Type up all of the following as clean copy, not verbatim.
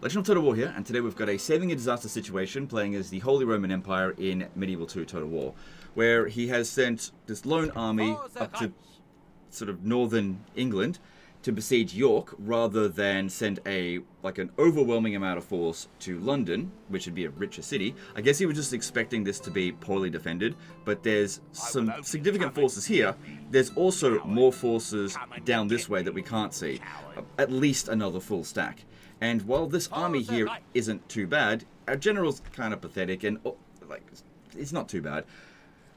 Legend of Total War here, and today we've got a saving a disaster situation playing as the Holy Roman Empire in Medieval 2 Total War, where he has sent this lone army up to sort of northern England to besiege York, rather than send an overwhelming amount of force to London, which would be a richer city. I guess he was just expecting this to be poorly defended, but there's some significant forces here. There's also more forces down this way that we can't see. At least another full stack. And while this army here isn't too bad, our general's kind of pathetic, and it's not too bad.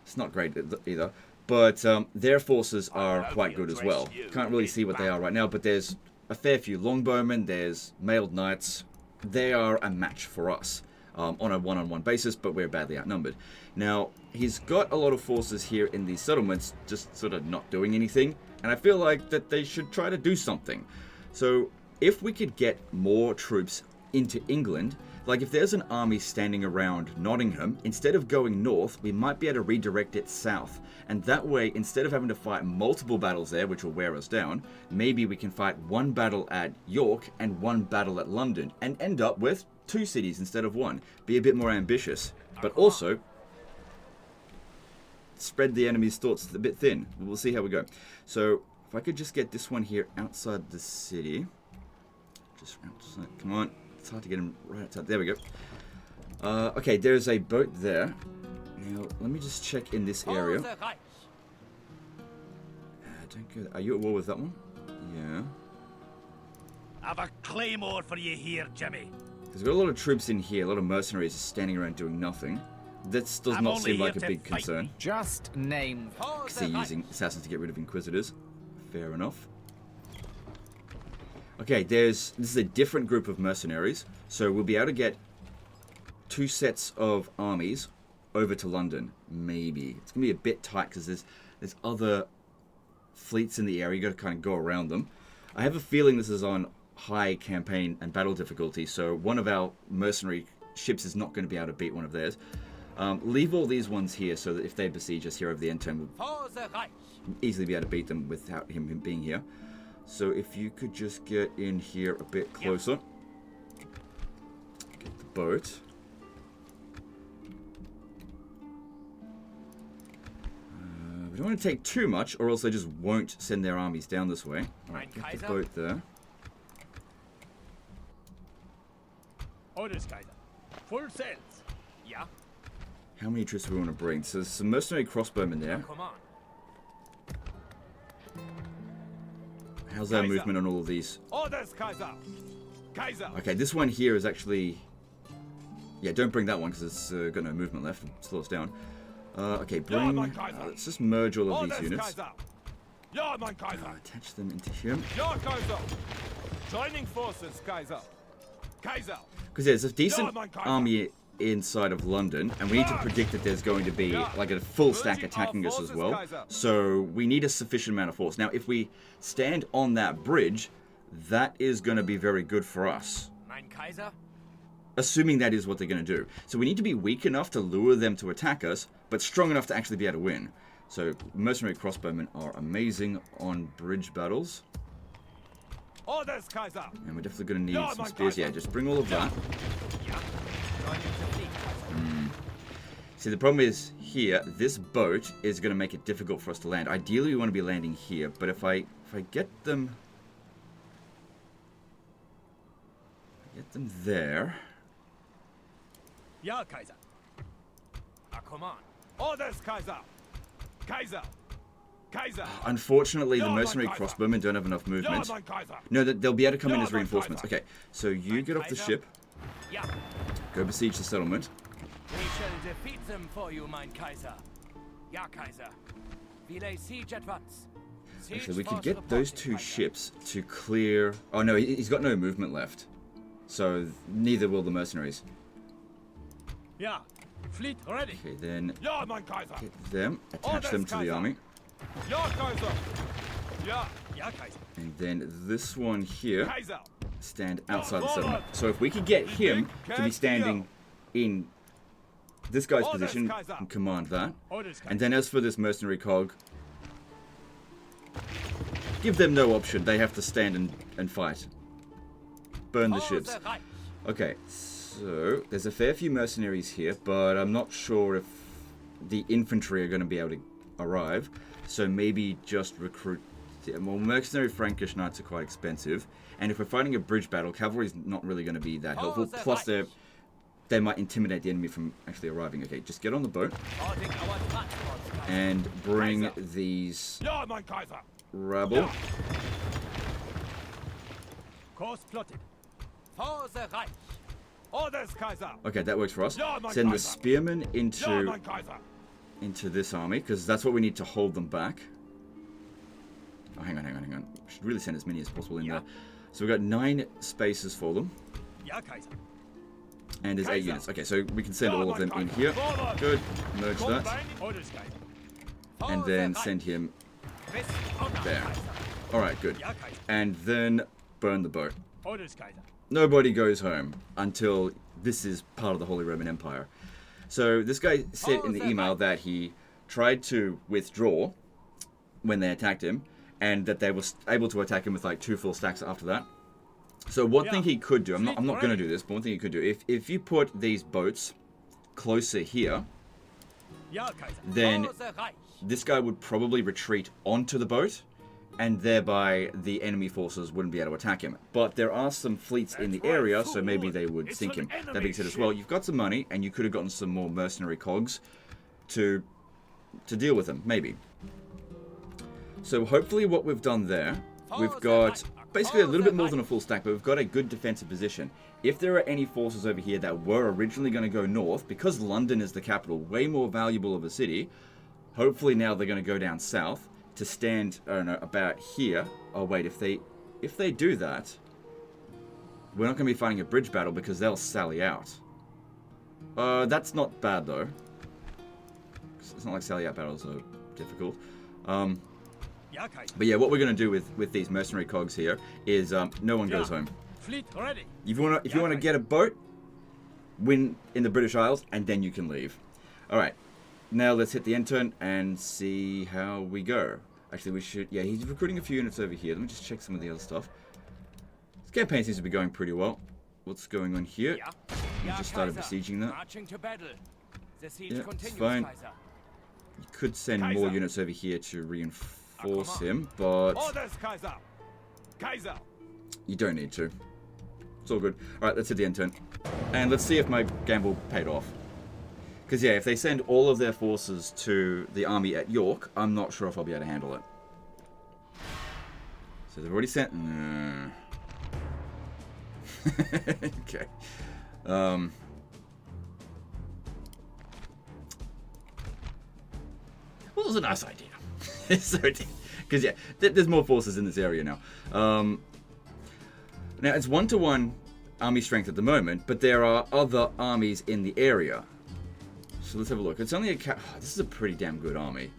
It's not great either. But their forces are quite good as well. Can't really see what they are right now, but there's a fair few longbowmen, there's mailed knights. They are a match for us on a one-on-one basis, but we're badly outnumbered. Now, he's got a lot of forces here in these settlements, just sort of not doing anything, and I feel like that they should try to do something. So, if we could get more troops into England, like if there's an army standing around Nottingham, instead of going north, we might be able to redirect it south. And that way, instead of having to fight multiple battles there, which will wear us down, maybe we can fight one battle at York and one battle at London, and end up with 2 cities instead of 1. Be a bit more ambitious, but also spread the enemy's thoughts a bit thin. We'll see how we go. So, if I could just get this one here outside the city. Just outside, come on. It's hard to get him right outside. There we go. Okay, there's a boat there. Now, let me just check in this area. Don't go. Are you at war with that one? Yeah. I've a claymore for you here, Jimmy. There's got a lot of troops in here. A lot of mercenaries standing around doing nothing. This does not seem like a big concern. Just name. Because they're using assassins to get rid of inquisitors. Fair enough. Okay, this is a different group of mercenaries, so we'll be able to get 2 sets of armies over to London. Maybe. It's going to be a bit tight because there's other fleets in the area. You've got to kind of go around them. I have a feeling this is on high campaign and battle difficulty, so one of our mercenary ships is not going to be able to beat one of theirs. Leave all these ones here so that if they besiege us here over the end turn, we'll easily be able to beat them without him being here. So if you could just get in here a bit closer. Get the boat. We don't want to take too much, or else they just won't send their armies down this way. Alright, get the boat there. Orders, Kaiser. Full sails. Yeah. How many troops do we want to bring? So there's some mercenary crossbowmen there. Come on. How's our movement on all of these? Orders, Kaiser. Kaiser. Okay, this one here is actually... Yeah, don't bring that one because it's got no movement left. It'll slow us down. Okay, bring... let's just merge all of these units. Attach them into here. Joining forces, Kaiser. Kaiser. Because there's a decent army inside of London, and we need to predict that there's going to be like a full stack attacking us as well. So we need a sufficient amount of force. Now, if we stand on that bridge, that is going to be very good for us. Assuming that is what they're going to do. So we need to be weak enough to lure them to attack us, but strong enough to actually be able to win. So mercenary crossbowmen are amazing on bridge battles. Orders, Kaiser. And we're definitely going to need some spears. Yeah, just bring all of that. See, the problem is here, this boat is going to make it difficult for us to land. Ideally, we want to be landing here, but if I get them there. Yeah, Kaiser. Come on. Orders, Kaiser. Kaiser. Kaiser. Unfortunately, the mercenary crossbowmen don't have enough movement. No, they'll be able to come in as reinforcements. Okay, so you get off the ship. Go besiege the settlement. We shall defeat them for you, mein Kaiser. Ja, Kaiser. We lay siege at once. Actually, we could get those 2 ships to clear... Oh, no, he's got no movement left. So, neither will the mercenaries. Yeah, fleet ready. Okay, then Ja, mein Kaiser. get them, attach them to the army. Ja, Kaiser. Ja, ja, Kaiser. And then this one here, Kaiser. stand outside the settlement. So if we could get him to be standing in this guy's position and command that. And then as for this mercenary cog, give them no option. They have to stand and fight. Burn the ships. Okay, so there's a fair few mercenaries here, but I'm not sure if the infantry are going to be able to arrive. So maybe just recruit... Well, mercenary Frankish knights are quite expensive. And if we're fighting a bridge battle, cavalry's not really going to be that helpful. Plus, they might intimidate the enemy from actually arriving. Okay, just get on the boat. And bring these rabble. Course plotted. For the Reich. Orders, Kaiser. Okay, that works for us. Send the spearmen into this army, because that's what we need to hold them back. Oh, hang on. We should really send as many as possible in there. So we've got 9 spaces for them. And there's 8 units. Okay, so we can send all of them in here. Good. Merge that. And then send him there. Alright, good. And then burn the boat. Nobody goes home until this is part of the Holy Roman Empire. So this guy said in the email that he tried to withdraw when they attacked him, and that they were able to attack him with like 2 full stacks after that. So one thing he could do, I'm not going to do this, but one thing he could do, if you put these boats closer here, then this guy would probably retreat onto the boat, and thereby the enemy forces wouldn't be able to attack him. But there are some fleets in the area, so maybe they would sink him. That being said as well, you've got some money, and you could have gotten some more mercenary cogs to deal with them, maybe. So hopefully what we've done there, we've got basically a little bit more than a full stack, but we've got a good defensive position. If there are any forces over here that were originally going to go north, because London is the capital, way more valuable of a city, hopefully now they're going to go down south to stand, I don't know, about here. Oh wait, if they do that, we're not going to be fighting a bridge battle because they'll sally out. That's not bad though. It's not like sally out battles are difficult. But yeah, what we're going to do with these mercenary cogs here is no one goes home. Fleet ready. If you want to get a boat, win in the British Isles, and then you can leave. All right, now let's hit the end turn and see how we go. Actually, we should. Yeah, he's recruiting a few units over here. Let me just check some of the other stuff. This campaign seems to be going pretty well. What's going on here? We just started besieging that. Yeah, it's fine. You could send more units over here to reinforce him, but you don't need to. It's all good. Alright, let's hit the end turn. And let's see if my gamble paid off. Because yeah, if they send all of their forces to the army at York, I'm not sure if I'll be able to handle it. So they've already sent... No. Okay. Well, it was a nice idea. Because yeah, there's more forces in this area now. Now it's 1-to-1 army strength at the moment, but there are other armies in the area. So let's have a look. It's only a this is a pretty damn good army.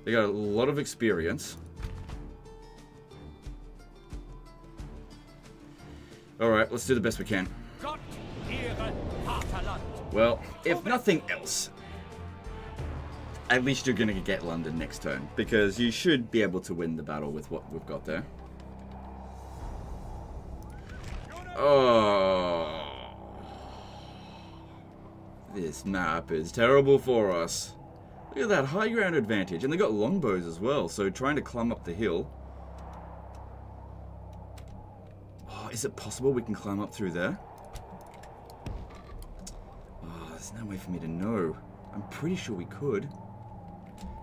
They got a lot of experience. All right, let's do the best we can. Well, if nothing else, at least you're going to get London next turn, because you should be able to win the battle with what we've got there. Oh. This map is terrible for us. Look at that high ground advantage, and they got longbows as well, so trying to climb up the hill. Oh, is it possible we can climb up through there? Oh, there's no way for me to know. I'm pretty sure we could.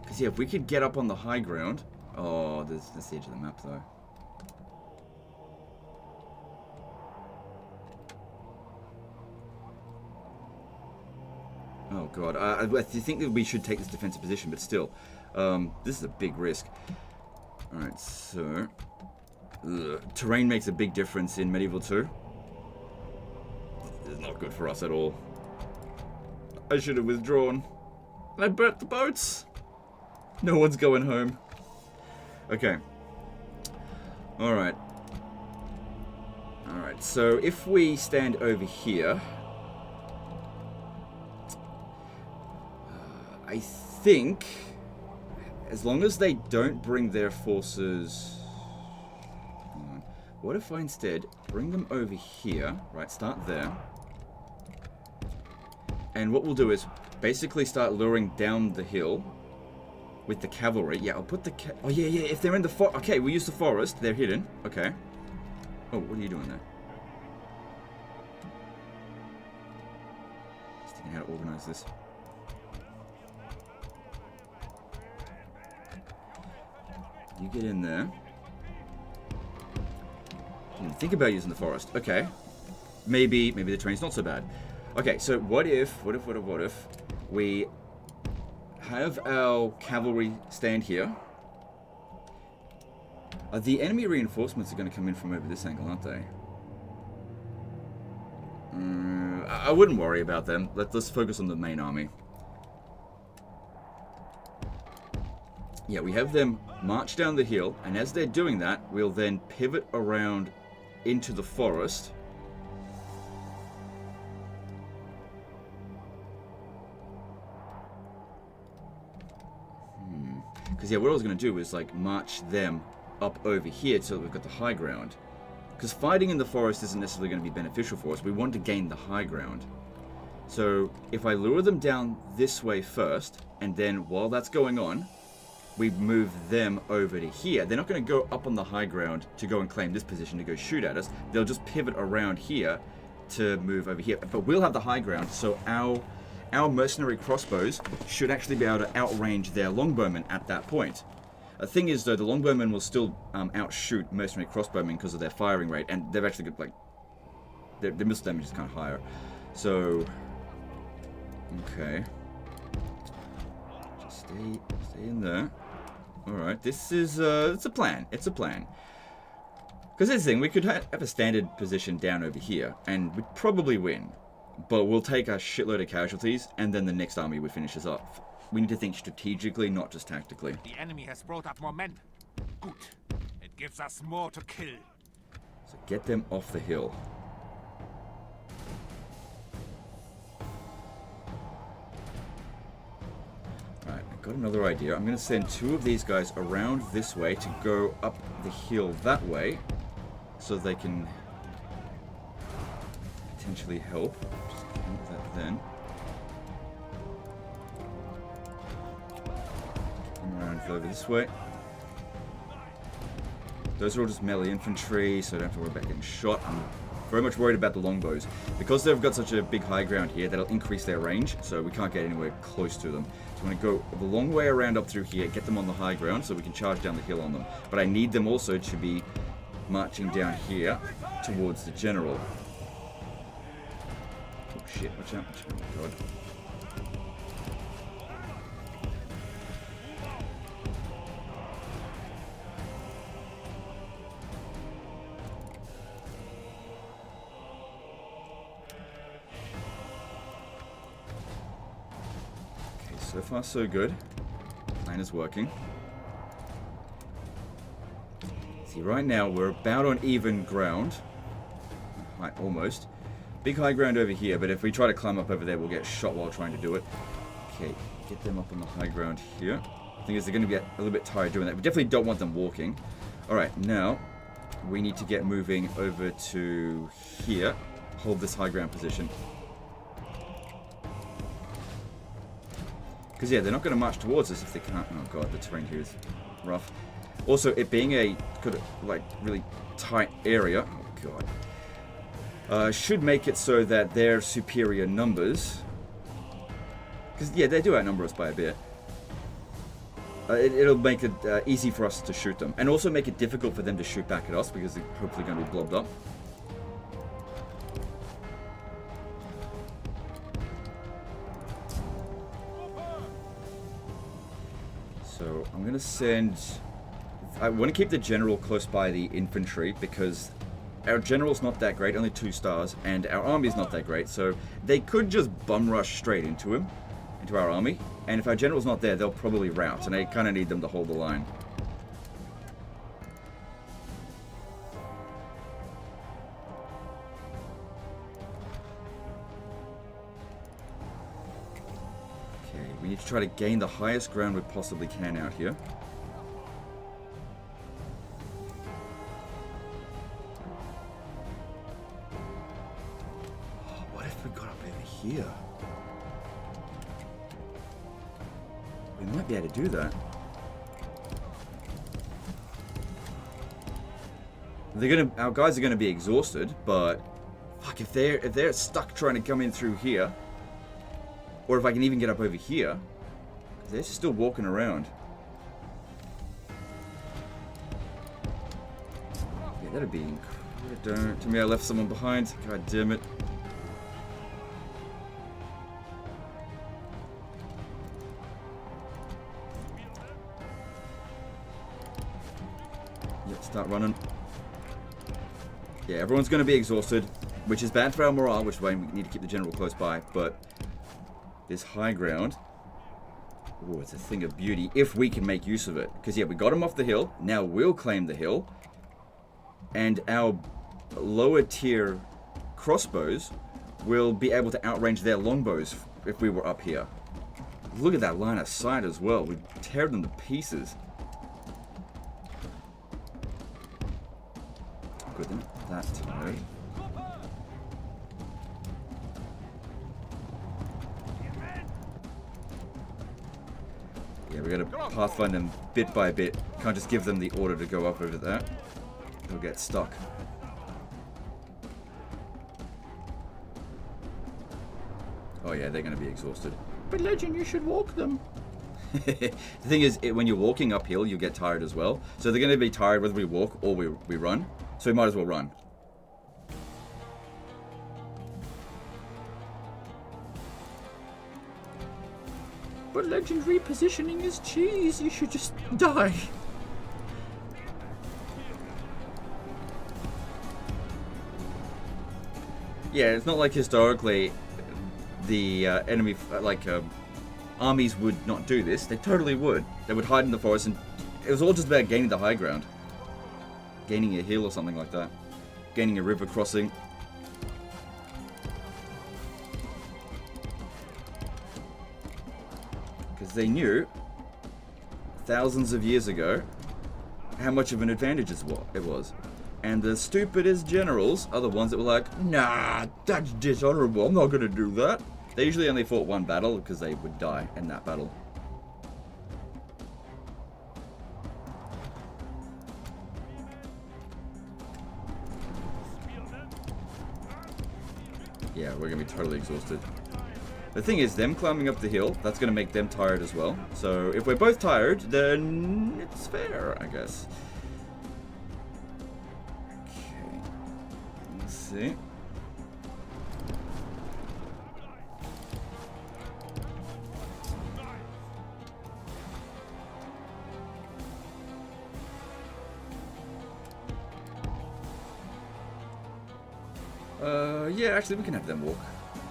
Because yeah, if we could get up on the high ground... Oh, that's the edge of the map though. Oh god, I think that we should take this defensive position, but still, this is a big risk. Alright, so... terrain makes a big difference in Medieval 2. This is not good for us at all. I should have withdrawn. I burnt the boats! No one's going home. Okay. Alright. Alright, so if we stand over here... I think, as long as they don't bring their forces... what if I instead bring them over here, right, start there. And what we'll do is basically start luring down the hill with the cavalry. Yeah, I'll put the oh yeah, if they're in the forest. Okay, we'll use the forest. They're hidden. Okay. Oh, what are you doing there? Just thinking how to organize this. You get in there. Didn't think about using the forest. Okay. Maybe the train's not so bad. Okay, so what if we have our cavalry stand here? The enemy reinforcements are going to come in from over this angle, aren't they? I wouldn't worry about them. Let's focus on the main army. Yeah, we have them march down the hill, and as they're doing that, we'll then pivot around into the forest. Because, yeah, what I was going to do is, like, march them up over here so that we've got the high ground. Because fighting in the forest isn't necessarily going to be beneficial for us. We want to gain the high ground. So, if I lure them down this way first, and then while that's going on, we move them over to here. They're not going to go up on the high ground to go and claim this position to go shoot at us. They'll just pivot around here to move over here. But we'll have the high ground, so our mercenary crossbows should actually be able to outrange their longbowmen at that point. The thing is, though, the longbowmen will still outshoot mercenary crossbowmen because of their firing rate, and they've actually got, like, their missile damage is kind of higher. So, okay, just stay in there. All right, this is it's a plan. It's a plan. Because this thing, we could have a standard position down over here, and we'd probably win. But we'll take a shitload of casualties, and then the next army would finish us off. We need to think strategically, not just tactically. The enemy has brought up more men. Good. It gives us more to kill. So get them off the hill. Alright, I've got another idea. I'm going to send 2 of these guys around this way to go up the hill that way, so they can potentially help. Just count that then. Come around over this way. Those are all just melee infantry, so I don't have to worry about getting shot. I'm very much worried about the longbows. Because they've got such a big high ground here, that'll increase their range, so we can't get anywhere close to them. So I'm going to go the long way around up through here, get them on the high ground, so we can charge down the hill on them. But I need them also to be marching down here towards the general. Oh shit, watch out, watch out. Oh god. So far, so good. Plan is working. See, right now we're about on even ground. Right, almost. Big high ground over here, but if we try to climb up over there, we'll get shot while trying to do it. Okay, get them up on the high ground here. The thing is, they're going to get a little bit tired doing that. We definitely don't want them walking. Alright, now we need to get moving over to here. Hold this high ground position. Because, yeah, they're not going to march towards us if they can't. Oh, God, the terrain here is rough. Also, it being a like really tight area, oh, God, should make it so that their superior numbers, because, yeah, they do outnumber us by a bit. It'll make it easy for us to shoot them. And also make it difficult for them to shoot back at us because they're hopefully going to be blobbed up. So I'm going to send... I want to keep the general close by the infantry because our general's not that great, only 2 stars, and our army's not that great, so they could just bum rush straight into him, into our army, and if our general's not there, they'll probably rout, and I kind of need them to hold the line. We need to try to gain the highest ground we possibly can out here. if we got up over here? We might be able to do that. Our guys are gonna be exhausted, but fuck, if they're stuck trying to come in through here, or if I can even get up over here, they're still walking around. Yeah, that'd be incredible. Don't tell me I left someone behind. God damn it. Yep, start running. Yeah, everyone's going to be exhausted, which is bad for our morale, which is why we need to keep the general close by, but this high ground, oh, it's a thing of beauty if we can make use of it. Because, yeah, we got him off the hill, now we'll claim the hill, and our lower tier crossbows will be able to outrange their longbows if we were up here. Look at that line of sight as well, we tear them to pieces. Good, then. That tired. Yeah, we gotta pathfind them bit by bit. Can't just give them the order to go up over there. They'll get stuck. Oh yeah, they're gonna be exhausted. But Legend, you should walk them. The thing is, when you're walking uphill, you get tired as well. So they're gonna be tired whether we walk or we run. So we might as well run. But Legend, repositioning is cheese. You should just die. Yeah, it's not like historically the enemy, armies would not do this. They totally would. They would hide in the forest, and it was all just about gaining the high ground. Gaining a hill or something like that. Gaining a river crossing. Because they knew, thousands of years ago, how much of an advantage it was. And the stupidest generals are the ones that were like, nah, that's dishonorable, I'm not going to do that. They usually only fought one battle because they would die in that battle. Yeah, we're going to be totally exhausted. The thing is, them climbing up the hill, that's going to make them tired as well. So if we're both tired, then it's fair, I guess. Okay. Let's see. Yeah, actually we can have them walk.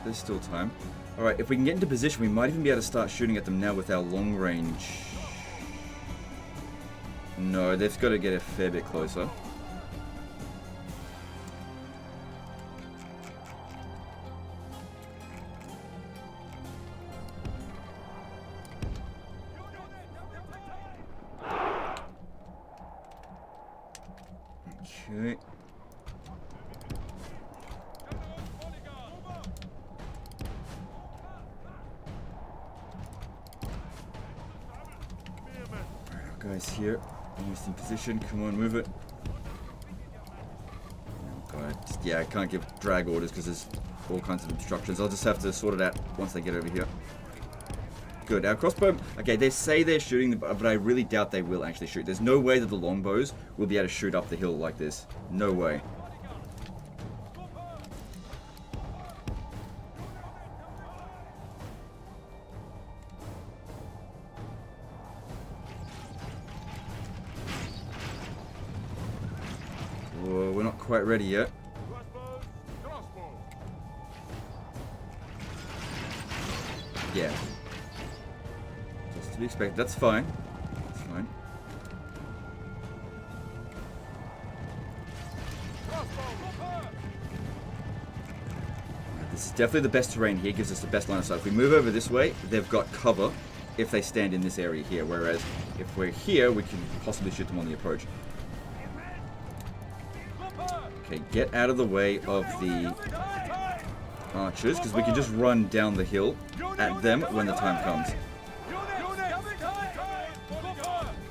There's still time. Alright, if we can get into position, we might even be able to start shooting at them now with our long range. No, they've got to get a fair bit closer. Okay. Guys here, almost in position. Come on, move it. Oh god, yeah, I can't give drag orders because there's all kinds of obstructions. I'll just have to sort it out once they get over here. Good, our crossbow, okay, they say they're shooting, but I really doubt they will actually shoot. There's no way that the longbows will be able to shoot up the hill like this. No way. We're not quite ready yet. Yeah. Just to be expected. That's fine. That's fine. This is definitely the best terrain here. Gives us the best line of sight. If we move over this way, they've got cover if they stand in this area here. Whereas if we're here, we can possibly shoot them on the approach. Okay, get out of the way of the archers, because we can just run down the hill at them when the time comes.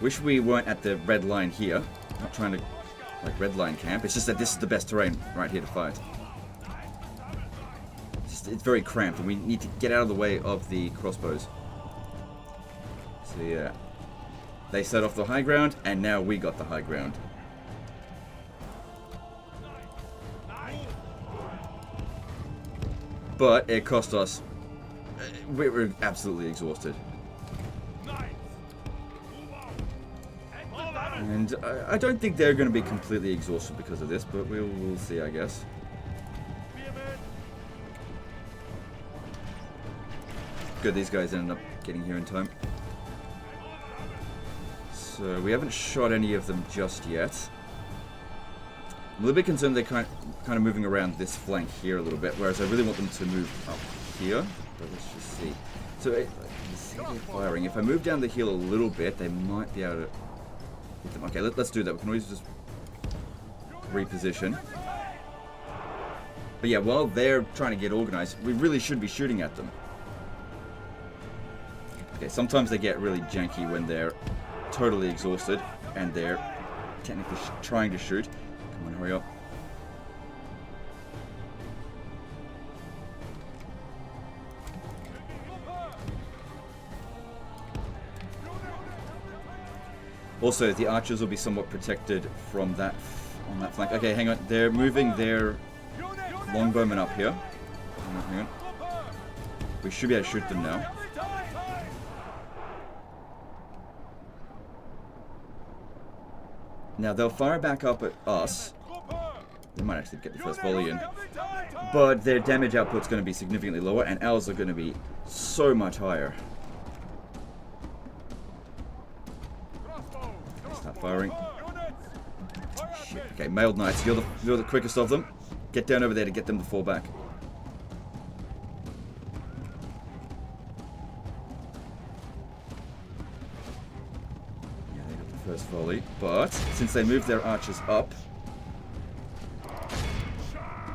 Wish we weren't at the red line here. I'm not trying to, like, red line camp. It's just that this is the best terrain right here to fight. It's very cramped, and we need to get out of the way of the crossbows. So yeah. They set off the high ground, and now we got the high ground. But it cost us... we were absolutely exhausted. And I don't think they're going to be completely exhausted because of this, but we'll see, I guess. Good, these guys ended up getting here in time. So we haven't shot any of them just yet. I'm a little bit concerned they're kind of moving around this flank here a little bit, whereas I really want them to move up here. But let's just see. So let's see they're firing. If I move down the hill a little bit, they might be able to hit them. Okay, let's do that. We can always just reposition. But yeah, while they're trying to get organized, we really should be shooting at them. Okay, sometimes they get really janky when they're totally exhausted and they're technically trying to shoot. Come on, hurry up. Also, the archers will be somewhat protected from that on that flank. Okay, hang on. They're moving their longbowmen up here. Hang on. We should be able to shoot them now. Now, they'll fire back up at us. They might actually get the first volley in. But their damage output's going to be significantly lower, and ours are going to be so much higher. Start firing. Shit. Okay, mailed knights. You're the quickest of them. Get down over there to get them to fall back. First volley, but since they moved their archers up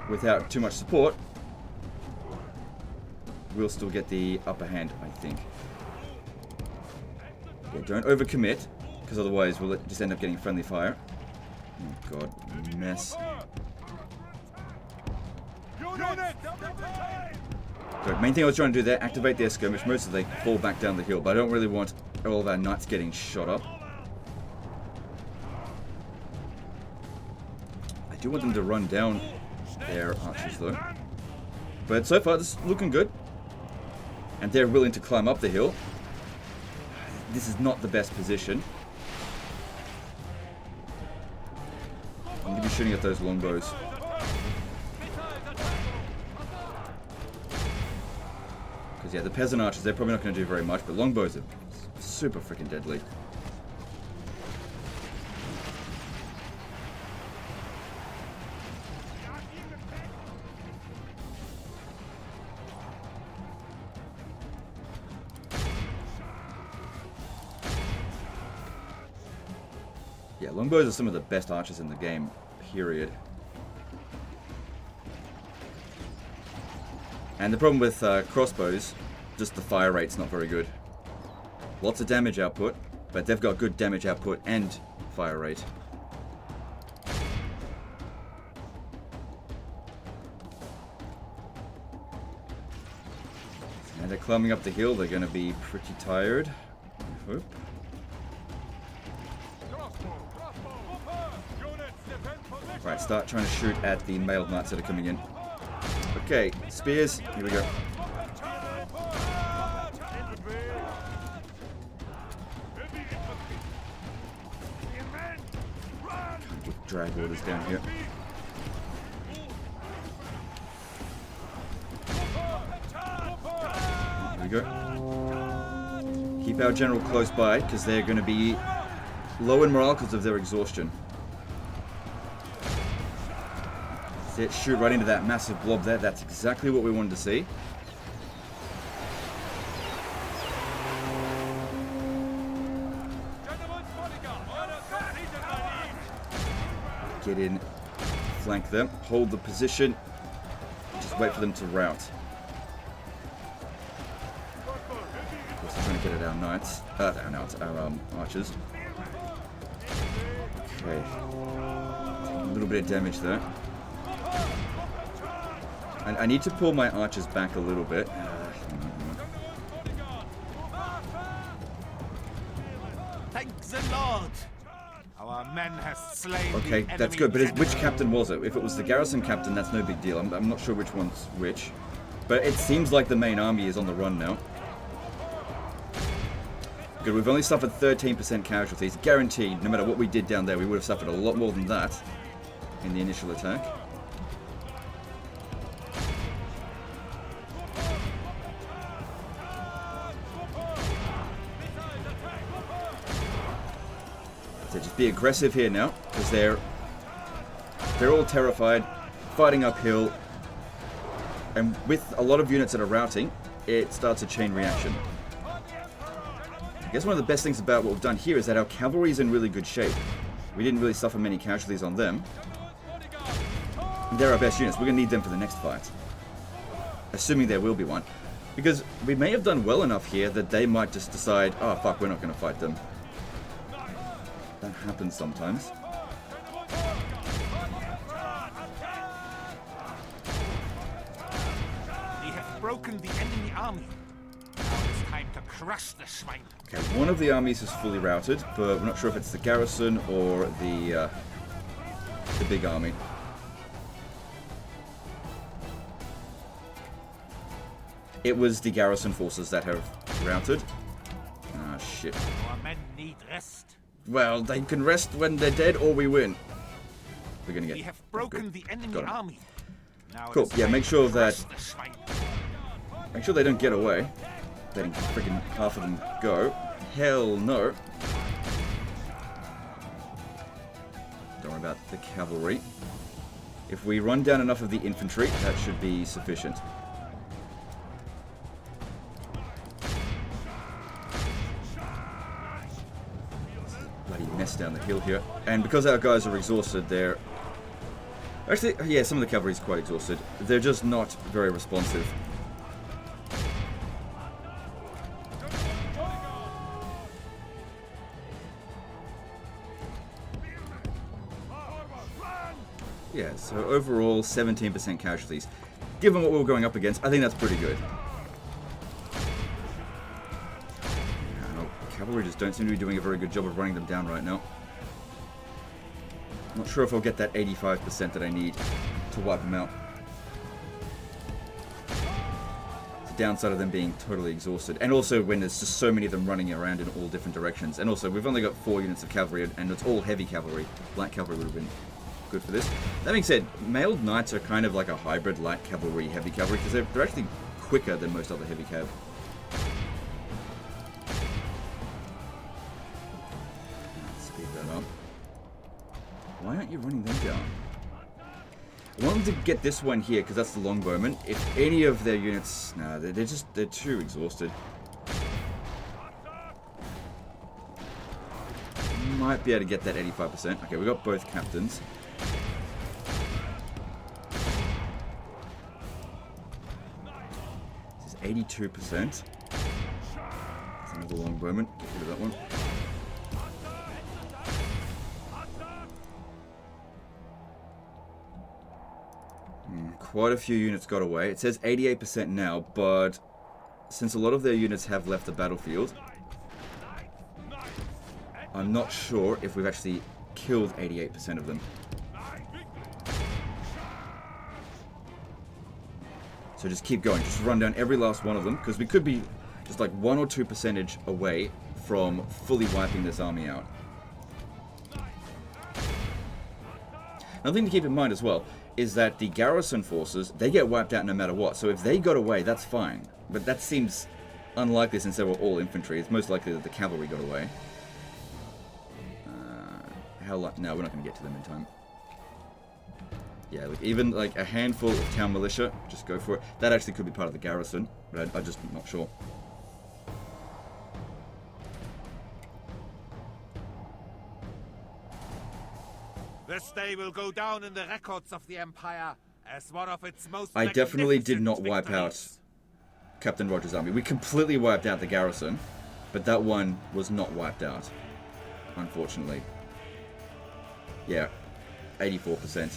without too much support, we'll still get the upper hand, I think. Yeah, don't overcommit, because otherwise we'll just end up getting friendly fire. Oh god, mess. So, main thing I was trying to do there, activate their skirmish mode so they fall back down the hill, but I don't really want all of our knights getting shot up. I do want them to run down their archers though. But so far this is looking good. And they're willing to climb up the hill. This is not the best position. I'm going to be shooting at those longbows. Because yeah, the peasant archers, they're probably not going to do very much, but longbows are super freaking deadly. Yeah, longbows are some of the best archers in the game, period. And the problem with crossbows, just the fire rate's not very good. Lots of damage output, but they've got good damage output and fire rate. And they're climbing up the hill, they're going to be pretty tired, I hope. Right, start trying to shoot at the mailed knights that are coming in. Okay, spears, here we go. Drag orders down here. Here we go. Keep our general close by, because they're going to be low in morale because of their exhaustion. That's it, shoot right into that massive blob there. That's exactly what we wanted to see. Get in, flank them, hold the position. Just just wait for them to rout. Of course, we're trying to get at our knights. Our archers. Okay. A little bit of damage there. And I need to pull my archers back a little bit. Thank the Lord! Our men have slain Okay, the that's enemy good. But which general. captain was it? If it was the garrison captain, that's no big deal. I'm not sure which one's which. But it seems like the main army is on the run now. Good, we've only suffered 13% casualties. Guaranteed, no matter what we did down there, we would have suffered a lot more than that in the initial attack. So just be aggressive here now, because they're all terrified, fighting uphill, and with a lot of units that are routing, it starts a chain reaction. I guess one of the best things about what we've done here is that our cavalry is in really good shape. We didn't really suffer many casualties on them. And they're our best units. We're going to need them for the next fight. Assuming there will be one. Because we may have done well enough here that they might just decide, oh fuck, we're not going to fight them. That happens sometimes. We have broken the enemy army. Now it's time to crush the swine. Okay, one of the armies is fully routed, but we're not sure if it's the garrison or the big army. It was the garrison forces that have routed. Ah, shit. Our men need rest. Well, they can rest when they're dead, or we win. We're gonna get. We have broken the enemy Got 'em. army. Now Cool. it's Yeah, time make to sure crush that- the swine. Make sure they don't get away. Letting freaking half of them go. Hell no. Don't worry about the cavalry. If we run down enough of the infantry, that should be sufficient. Bloody mess down the hill here. And because our guys are exhausted, they're... Actually, yeah, some of the cavalry is quite exhausted. They're just not very responsive. Yeah, so overall, 17% casualties. Given what we were going up against, I think that's pretty good. No, cavalry just don't seem to be doing a very good job of running them down right now. Not sure if I'll get that 85% that I need to wipe them out. It's the downside of them being totally exhausted. And also when there's just so many of them running around in all different directions. And also, we've only got 4 units of cavalry, and it's all heavy cavalry. Light cavalry would have been good for this. That being said, mailed knights are kind of like a hybrid light cavalry, heavy cavalry, because they're actually quicker than most other heavy cav. Let's speed that up. Why aren't you running them down? I want them to get this one here, because that's the longbowman. If any of their units... Nah, they're too exhausted. Might be able to get that 85%. Okay, we got both captains. This is 82%. That's another longbowman. Get rid of that one. Quite a few units got away. It says 88% now, but since a lot of their units have left the battlefield, I'm not sure if we've actually killed 88% of them. So just keep going. Just run down every last one of them, because we could be just like 1 or 2% away from fully wiping this army out. Another thing to keep in mind as well is that the garrison forces, they get wiped out no matter what. So if they got away, that's fine. But that seems unlikely since they were all infantry. It's most likely that the cavalry got away. No, we're not going to get to them in time. Yeah, like, even like a handful of town militia, just go for it. That actually could be part of the garrison, but I'm just not sure. This day will go down in the records of the Empire as one of its most I definitely did not magnificent wipe out victories. Captain Roger's army. We completely wiped out the garrison, but that one was not wiped out, unfortunately. Yeah, 84%.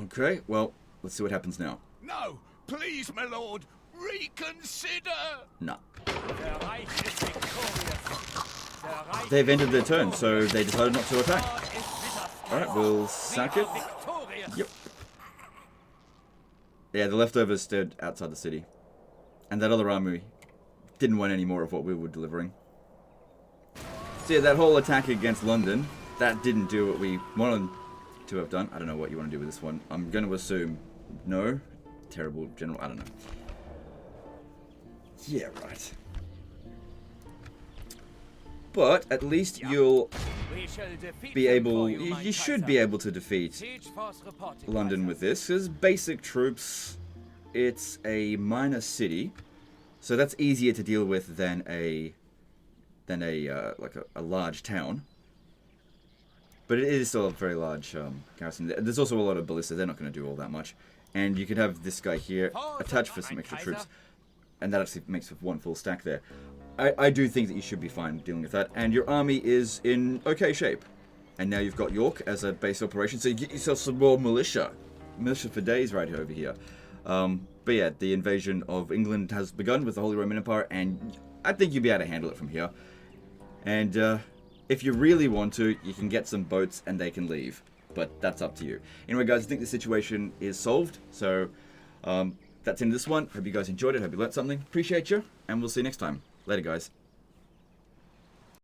Okay, well, let's see what happens now. No, please, my lord, reconsider. No. Der Reich ist victorious. Der Reich They've ended ist their turn, so victorious. they decided not to attack. God ist Witters Alright, we'll sack We it. are victorious. Yep. Yeah, the leftovers stood outside the city. And that other army didn't want any more of what we were delivering. So yeah, that whole attack against London, that didn't do what we wanted to have done. I don't know what you want to do with this one. I'm going to assume no. Terrible general, I don't know. Yeah, right. But at least you'll We shall defeat be them able, for you, mein you should Kaiser. be able to defeat Siege force reporting, London Kaiser. with this, because basic troops, it's a minor city, so that's easier to deal with than a large town. But it is still a very large garrison. There's also a lot of ballistas. They're not going to do all that much, and you could have this guy here attached for some extra troops, and that actually makes one full stack there. I do think that you should be fine dealing with that, and your army is in okay shape. And now you've got York as a base operation, so you get yourself some more militia. Militia for days right over here. But yeah, the invasion of England has begun with the Holy Roman Empire, and I think you'll be able to handle it from here. And if you really want to, you can get some boats and they can leave. But that's up to you. Anyway, guys, I think the situation is solved. So that's the end of this one. Hope you guys enjoyed it. Hope you learned something. Appreciate you, and we'll see you next time. Later, guys.